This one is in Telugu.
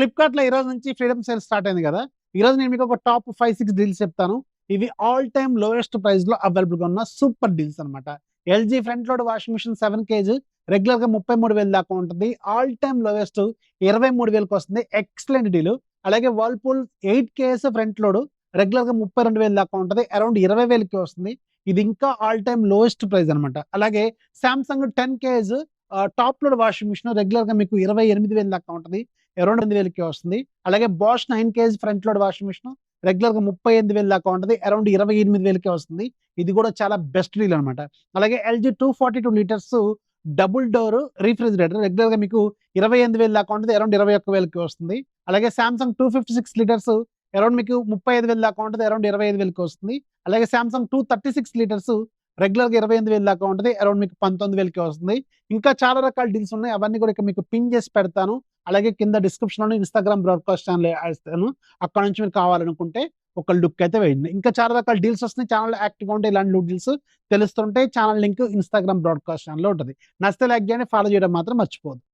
ఫ్లిప్‌కార్ట్‌లో ఈ రోజు నుంచి ఫ్రీడమ్ సేల్ స్టార్ట్ అయింది గదా! ఈరోజు నేను మీకు ఒక టాప్ 5, 6 డీల్స్ చెప్తాను. ఇవి ఆల్ టైమ్ లోయెస్ట్ ప్రైస్‌లో అవైలబుల్‌గా ఉన్న సూపర్ డీల్స్ అనమాట. LG front load washing machine 7 KG రెగ్యులర్‌గా 33,000 దాకా ఉంటది. ఆల్ టైమ్ లోయెస్ట్ 23,000కి వస్తుంది. Excellent deal. అలాగే వర్ల్‌పూల్ 8 కేఎస్ ఫ్రంట్ లోడ్ రెగ్యులర్‌గా 32,000 దాకా ఉంటది. అరౌండ్ 20,000కి వస్తుంది. ఇది ఇంకా ఆల్ టైమ్ లోయెస్ట్ ప్రైస్ అనమాట. అలాగే Samsung 10 KS top load washing machine రెగ్యులర్‌గా మీకు 28,000 దాకా ఉంటది. అరౌండ్ 8,000కి వస్తుంది. అలాగే Bosch 9 KG front load washing machine రెగ్యులర్‌గా 38,000 దాకా ఉంటది. అరౌండ్ 28,000కే వస్తుంది. ఇది కూడా చాలా బెస్ట్ డీల్ అనమాట. అలాగే LG 242 litres double door refrigerator రెగ్యులర్‌గా మీకు 28,000 దాకా ఉంటది. అరౌండ్ 21,000కి వస్తుంది. అలాగే సామ్‌సంగ్ 256 లీటర్స్ అరౌండ్ మీకు 35,000 దాకా ఉంటది. అరౌండ్ 25,000కి వస్తుంది. అలాగే సామ్‌సంగ్ 236 లీటర్స్ రెగ్యులర్‌గా 28,000 దాకా ఉంటది. అరౌండ్ మీకు 19,000కి వస్తుంది. ఇంకా చాలా రకాల డీల్స్ ఉన్నాయి. అవన్నీ కూడా ఇక్కడ మీకు పిన్ చేసి పెడతాను. అలాగే కింద డిస్క్రిప్షన్‌లోనే ఇన్‌స్టాగ్రామ్ బ్రాడ్‌కాస్ట్ ఛానెల్ ఇస్తాను. అక్కడ నుంచి మీరు కావాలనుకుంటే ఒక లుక్ అయితే వేయండి. ఇంకా చాలా రకాల డీల్స్ వస్తున్నాయి. ఛానెల్ యాక్టివ్‌గా ఉంటే ఇలాంటి డీల్స్ తెలుస్తుంటాయి. ఛానెల్ లింక్ ఇన్‌స్టాగ్రామ్ బ్రాడ్‌కాస్ట్ ఛానెల్‌లో ఉంటది. నచ్చితే లైక్ చేయండి. ఫాలో చేయడం మాత్రం మర్చిపోవద్దు.